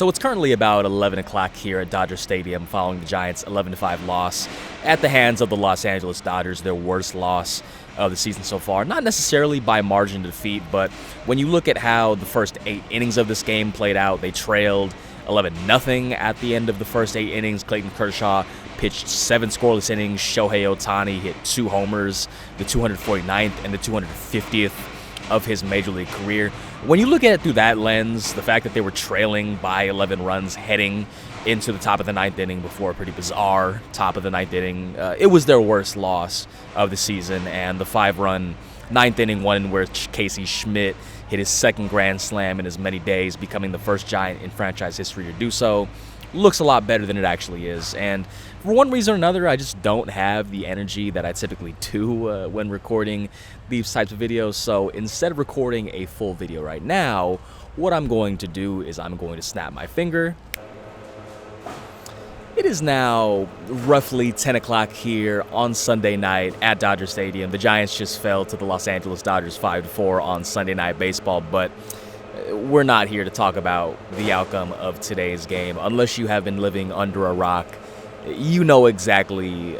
So it's currently about 11 o'clock here at Dodger Stadium following the Giants' 11-5 loss at the hands of the Los Angeles Dodgers, their worst loss of the season so far. Not necessarily by margin of defeat, but when you look at how the first 8 innings of this game played out, they trailed 11-0 at the end of the first 8 innings. Clayton Kershaw pitched 7 scoreless innings. Shohei Ohtani hit 2 homers, the 249th and the 250th of his major league career. When you look at it through that lens, the fact that they were trailing by 11 runs heading into the top of the 9th inning before a pretty bizarre top of the 9th inning, it was their worst loss of the season. And the 5-run 9th inning one in which Casey Schmidt hit his 2nd grand slam in as many days, becoming the first Giant in franchise history to do so, looks a lot better than it actually is. And for one reason or another, I just don't have the energy that I typically do when recording these types of videos. So instead of recording a full video right now, what I'm going to do is I'm going to snap my finger. It is now roughly 10 o'clock here on Sunday night at Dodger Stadium. The Giants just fell to the Los Angeles Dodgers 5-4 on Sunday Night Baseball, but we're not here to talk about the outcome of today's game. Unless you have been living under a rock, you know exactly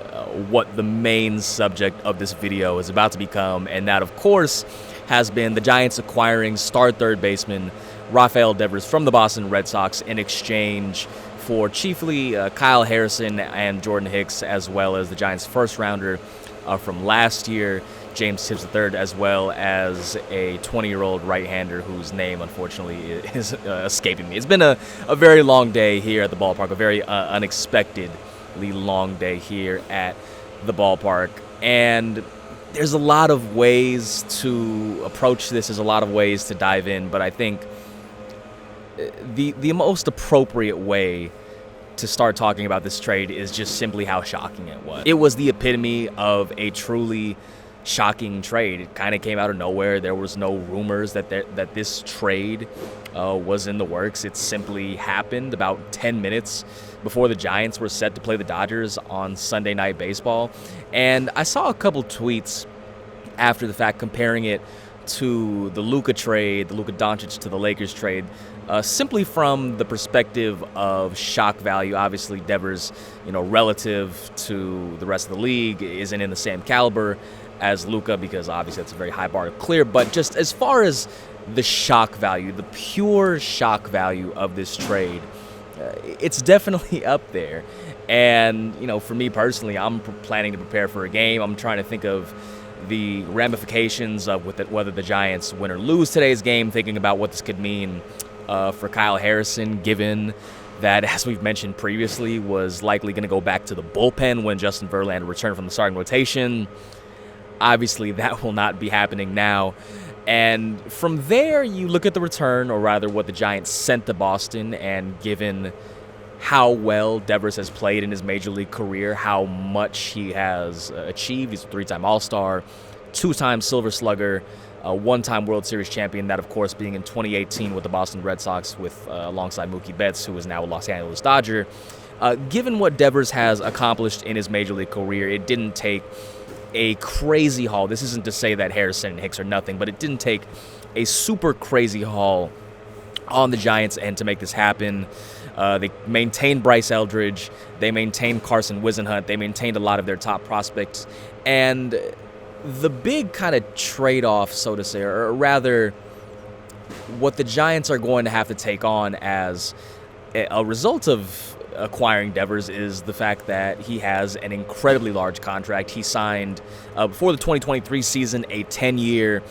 what the main subject of this video is about to become, and that, of course, has been the Giants acquiring star third baseman Rafael Devers from the Boston Red Sox in exchange for chiefly Kyle Harrison and Jordan Hicks, as well as the Giants' first-rounder from last year, James Tibbs III, as well as a 20-year-old right-hander whose name, unfortunately, is escaping me. It's been a very long day here at the ballpark, a very unexpectedly long day here at the ballpark. And there's a lot of ways to approach this. There's a lot of ways to dive in, but I think the most appropriate way to start talking about this trade is just simply how shocking it was. It was the epitome of a truly shocking trade. It kind of came out of nowhere. There was no rumors that this trade was in the works. It simply happened about 10 minutes before the Giants were set to play the Dodgers on Sunday Night Baseball. And I saw a couple tweets after the fact comparing it to the Luka trade, the Luka Doncic to the Lakers trade, simply from the perspective of shock value. Obviously, Devers, relative to the rest of the league, isn't in the same caliber as Luka, because obviously that's a very high bar to clear. But just as far as the shock value, the pure shock value of this trade, it's definitely up there. And, for me personally, I'm planning to prepare for a game. I'm trying to think of the ramifications of whether the Giants win or lose today's game, thinking about what this could mean for Kyle Harrison, given that, as we've mentioned previously, was likely going to go back to the bullpen when Justin Verlander returned from the starting rotation. Obviously, that will not be happening now. And from there, you look at the return, or rather what the Giants sent to Boston, and given how well Devers has played in his major league career, how much he has achieved. He's a 3-time All-Star, 2-time Silver Slugger, a 1-time World Series champion, that, of course, being in 2018 with the Boston Red Sox alongside Mookie Betts, who is now a Los Angeles Dodger. Given what Devers has accomplished in his major league career, it didn't take a crazy haul. This isn't to say that Harrison and Hicks are nothing, but it didn't take a super crazy haul on the Giants' end to make this happen. They maintained Bryce Eldridge. They maintained Carson Whisenhunt. They maintained a lot of their top prospects. And the big kind of trade-off, so to say, or rather what the Giants are going to have to take on as a result of acquiring Devers is the fact that he has an incredibly large contract. He signed, before the 2023 season, a 10-year,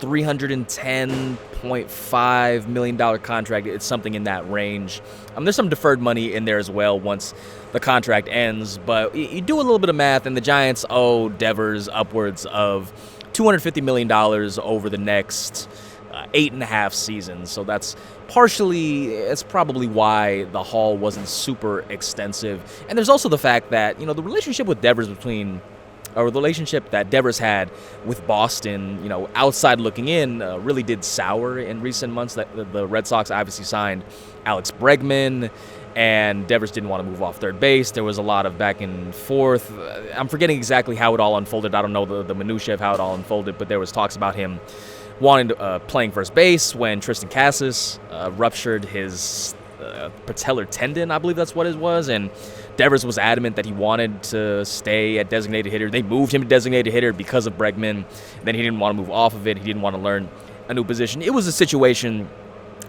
$310.5 million contract. It's something in that range. There's some deferred money in there as well once the contract ends, but you do a little bit of math, and the Giants owe Devers upwards of $250 million over the next 8.5 seasons. So that's probably why the haul wasn't super extensive. And there's also the fact that, the relationship with Devers or the relationship that Devers had with Boston, outside looking in, really did sour in recent months. That the Red Sox obviously signed Alex Bregman, and Devers didn't want to move off third base. There was a lot of back and forth. I'm forgetting exactly how it all unfolded. I don't know the minutiae of how it all unfolded, but there was talks about him wanting to playing first base when Tristan Cassis ruptured his patellar tendon, I believe that's what it was, and Devers was adamant that he wanted to stay at designated hitter. They moved him to designated hitter because of Bregman. Then he didn't want to move off of it. He didn't want to learn a new position. It was a situation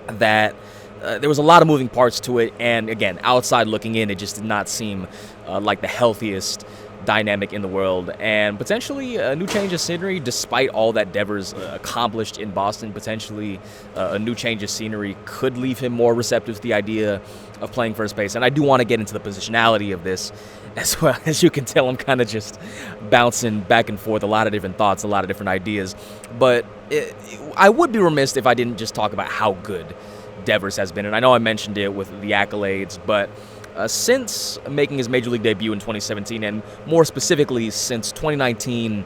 that there was a lot of moving parts to it, and again, outside looking in, it just did not seem like the healthiest dynamic in the world, and potentially a new change of scenery. Despite all that Devers accomplished in Boston, potentially a new change of scenery could leave him more receptive to the idea of playing first base. And I do want to get into the positionality of this as well. As you can tell, I'm kind of just bouncing back and forth, a lot of different thoughts, a lot of different ideas, but I would be remiss if I didn't just talk about how good Devers has been. And I know I mentioned it with the accolades, but since making his major league debut in 2017, and more specifically since 2019,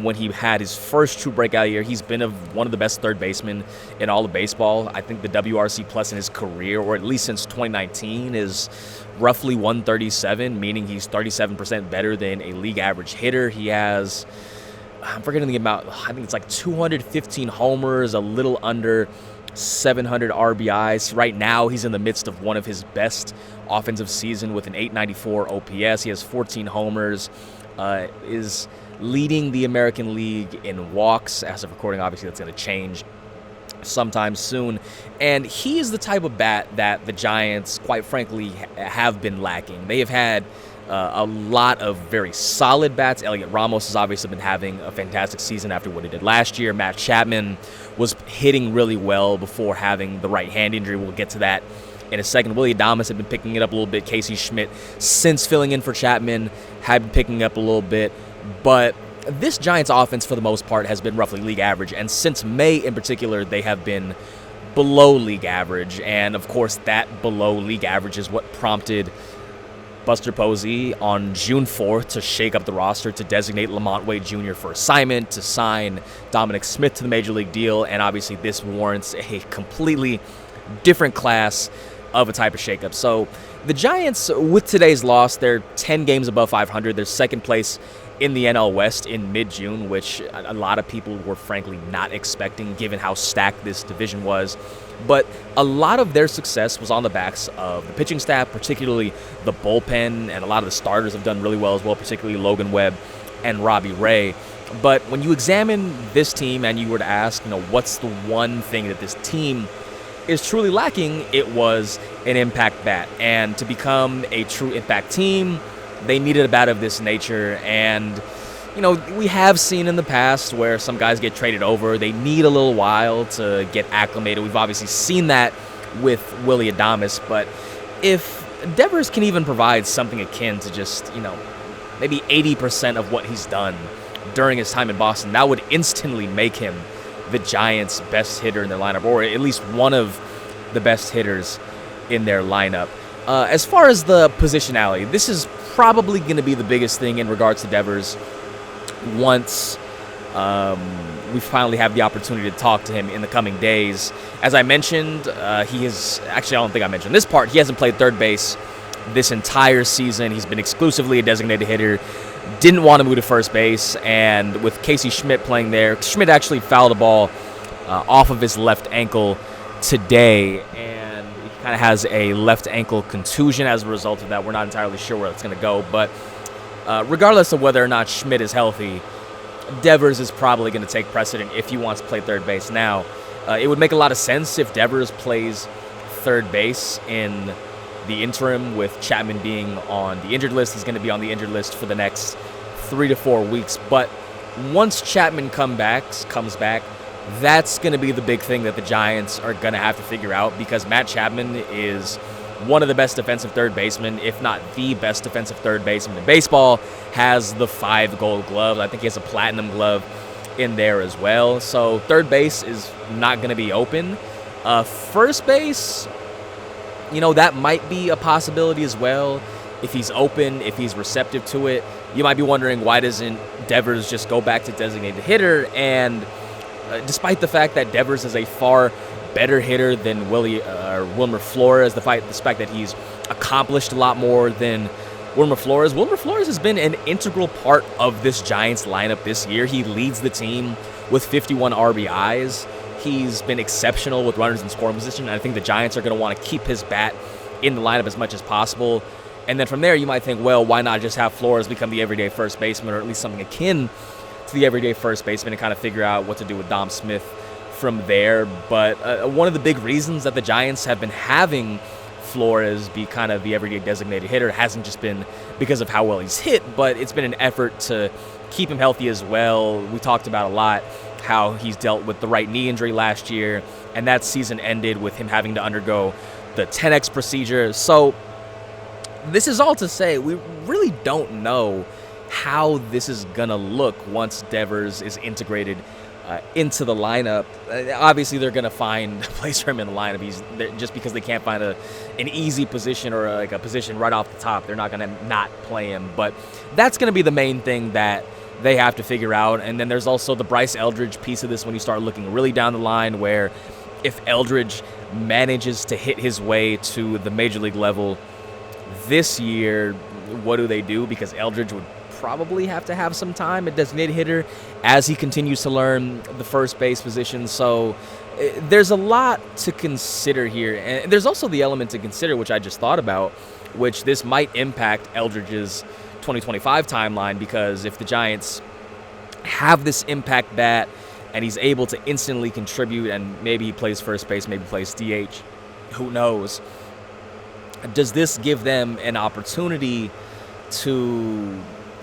when he had his first true breakout year, he's been one of the best third basemen in all of baseball. I think the WRC plus in his career, or at least since 2019, is roughly 137, meaning he's 37% better than a league average hitter. He has, I'm forgetting the amount, I think it's like 215 homers, a little under 700 RBIs. Right now, he's in the midst of one of his best offensive season with an 894 OPS. He has 14 homers, is leading the American League in walks. As of recording, obviously, that's going to change sometime soon. And he is the type of bat that the Giants, quite frankly, have been lacking. They have had a lot of very solid bats. Elliot Ramos has obviously been having a fantastic season after what he did last year. Matt Chapman was hitting really well before having the right hand injury. We'll get to that in a second. Willy Adames had been picking it up a little bit. Casey Schmidt, since filling in for Chapman, had been picking up a little bit. But this Giants offense, for the most part, has been roughly league average. And since May in particular, they have been below league average. And, of course, that below league average is what prompted Buster Posey on June 4th to shake up the roster, to designate Lamont Wade Jr. for assignment, to sign Dominic Smith to the Major League deal, and obviously this warrants a completely different class of a type of shakeup. So the Giants, with today's loss, they're 10 games above 500. They're second place in the NL West in mid-June, which a lot of people were frankly not expecting given how stacked this division was. But a lot of their success was on the backs of the pitching staff, particularly the bullpen, and a lot of the starters have done really well as well, particularly Logan Webb and Robbie Ray. But when you examine this team and you were to ask, what's the one thing that this team is truly lacking, it was an impact bat. And to become a true impact team, they needed a bat of this nature. And we have seen in the past where some guys get traded over. They need a little while to get acclimated. We've obviously seen that with Willy Adames. But if Devers can even provide something akin to just, maybe 80% of what he's done during his time in Boston, that would instantly make him the Giants' best hitter in their lineup, or at least one of the best hitters in their lineup. As far as the positionality, this is probably going to be the biggest thing in regards to Devers once we finally have the opportunity to talk to him in the coming days. As I mentioned, he is actually, I don't think I mentioned this part, he hasn't played third base this entire season. He's been exclusively a designated hitter. Didn't want to move to first base, and with Casey Schmidt playing there, Schmidt actually fouled a ball off of his left ankle today, and he kind of has a left ankle contusion as a result of that. We're not entirely sure where it's going to go, but regardless of whether or not Schmidt is healthy, Devers is probably going to take precedent if he wants to play third base. Now, it would make a lot of sense if Devers plays third base in the interim, with Chapman being on the injured list. He's going to be on the injured list for the next 3 to 4 weeks. But once Chapman comes back, that's going to be the big thing that the Giants are going to have to figure out, because Matt Chapman is one of the best defensive third basemen, if not the best defensive third baseman in baseball, has the 5 gold gloves. I think he has a platinum glove in there as well. So third base is not going to be open. First base, that might be a possibility as well. If he's open, if he's receptive to it, you might be wondering, why doesn't Devers just go back to designated hitter? And despite the fact that Devers is a far better hitter than Wilmer Flores, the fact that he's accomplished a lot more than Wilmer Flores has been an integral part of this Giants lineup this year. He leads the team with 51 RBIs. He's been exceptional with runners in scoring position, and I think the Giants are going to want to keep his bat in the lineup as much as possible. And then from there, you might think, well, why not just have Flores become the everyday first baseman, or at least something akin to the everyday first baseman, and kind of figure out what to do with Dom Smith from there. But one of the big reasons that the Giants have been having Flores be kind of the everyday designated hitter hasn't just been because of how well he's hit, but it's been an effort to keep him healthy as well. We talked about a lot how he's dealt with the right knee injury last year, and that season ended with him having to undergo the 10X procedure. So this is all to say we really don't know how this is going to look once Devers is integrated into the lineup. Obviously, they're going to find a place for him in the lineup. Just because they can't find an easy position or like a position right off the top, they're not going to not play him. But that's going to be the main thing that they have to figure out. And then there's also the Bryce Eldridge piece of this when you start looking really down the line, where if Eldridge manages to hit his way to the major league level this year, what do they do? Because Eldridge would probably have to have some time at designated hitter as he continues to learn the first base position. So there's a lot to consider here. And there's also the element to consider, which I just thought about, which this might impact Eldridge's 2025 timeline, because if the Giants have this impact bat and he's able to instantly contribute, and maybe he plays first base, maybe plays DH, who knows, does this give them an opportunity to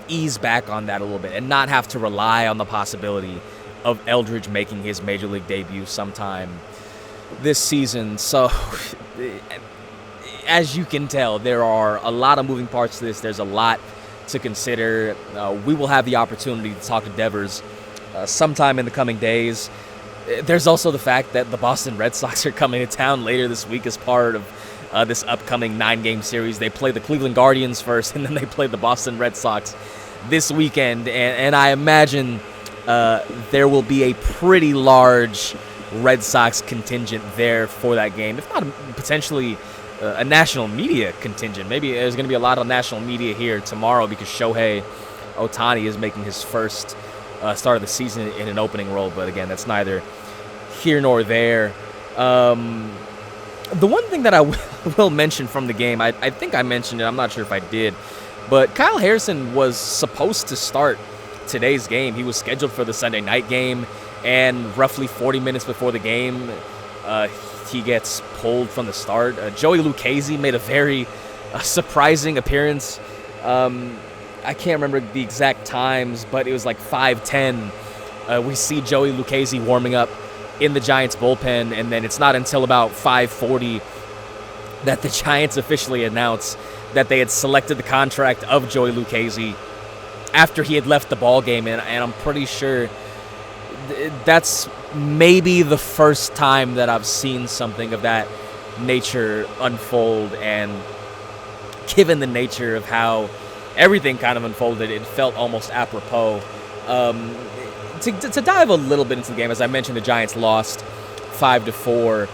ease back on that a little bit and not have to rely on the possibility of Eldridge making his major league debut sometime this season? So as you can tell, there are a lot of moving parts to this. There's a lot to consider. We will have the opportunity to talk to Devers sometime in the coming days. There's also the fact that the Boston Red Sox are coming to town later this week as part of this upcoming 9-game series. They play the Cleveland Guardians first, and then they play the Boston Red Sox this weekend. And I imagine there will be a pretty large Red Sox contingent there for that game, if not potentially a national media contingent. Maybe there's going to be a lot of national media here tomorrow because Shohei Ohtani is making his first start of the season in an opening role. But again, that's neither here nor there. The one thing that I will mention from the game, I think I mentioned it, I'm not sure if I did, but Kyle Harrison was supposed to start today's game. He was scheduled for the Sunday night game, and roughly 40 minutes before the game, he gets pulled from the start. Joey Lucchesi made a very surprising appearance. I can't remember the exact times, but it was like 5:10. We see Joey Lucchesi warming up in the Giants bullpen, and then it's not until about 5:40 that the Giants officially announce that they had selected the contract of Joey Lucchesi after he had left the ball game, and I'm pretty sure that's maybe the first time that I've seen something of that nature unfold. And given the nature of how everything kind of unfolded, it felt almost apropos. To dive a little bit into the game, as I mentioned, the Giants lost 5-4.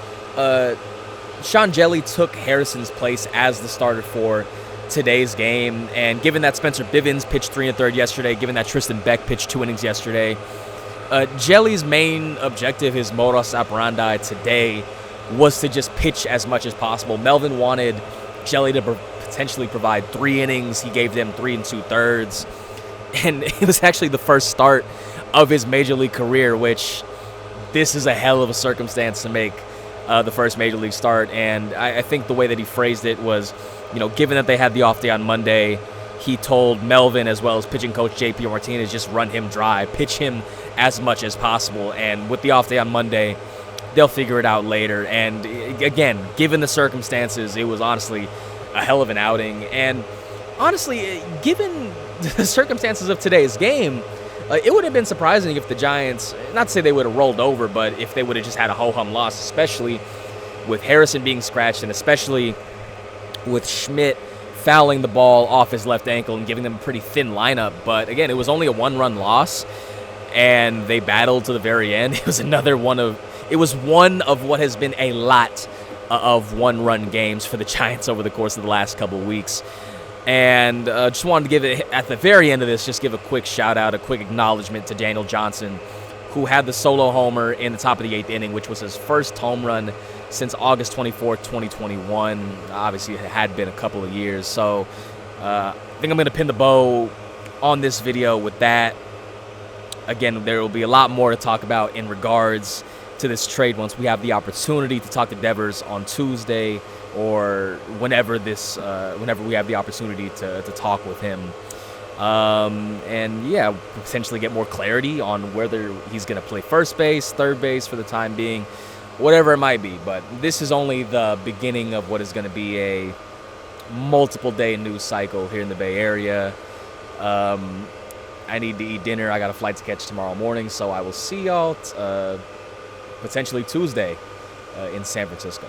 Sean Jelly took Harrison's place as the starter for today's game, and given that Spencer Bivens pitched 3 1/3 yesterday, given that Tristan Beck pitched 2 innings yesterday, Jelly's main objective, his modus operandi today, was to just pitch as much as possible. Melvin wanted Jelly to potentially provide 3 innings. He gave them 3 2/3, and it was actually the first start of his major league career, which this is a hell of a circumstance to make the first major league start. And I think the way that he phrased it was, given that they had the off day on Monday, he told Melvin as well as pitching coach JP Martinez, just run him dry, pitch him as much as possible. And with the off day on Monday, they'll figure it out later. And again, given the circumstances, it was honestly a hell of an outing. And honestly, given the circumstances of today's game, it would have been surprising if the Giants, not to say they would have rolled over, but if they would have just had a ho-hum loss, especially with Harrison being scratched and especially with Schmidt fouling the ball off his left ankle and giving them a pretty thin lineup. But again, it was only a 1-run loss, and they battled to the very end. It was one of what has been a lot of 1-run games for the Giants over the course of the last couple of weeks. And just wanted to give it, at the very end of this, just give a quick shout-out, a quick acknowledgement to Daniel Johnson, who had the solo homer in the top of the 8th inning, which was his first home run since August 24th, 2021. Obviously, it had been a couple of years. So I think I'm going to pin the bow on this video with that. Again, there will be a lot more to talk about in regards to this trade once we have the opportunity to talk to Devers on Tuesday, or whenever we have the opportunity to talk with him. And yeah, potentially get more clarity on whether he's going to play first base, third base for the time being, whatever it might be. But this is only the beginning of what is going to be a multiple day news cycle here in the Bay Area. I need to eat dinner. I got a flight to catch tomorrow morning, so I will see y'all potentially Tuesday in San Francisco.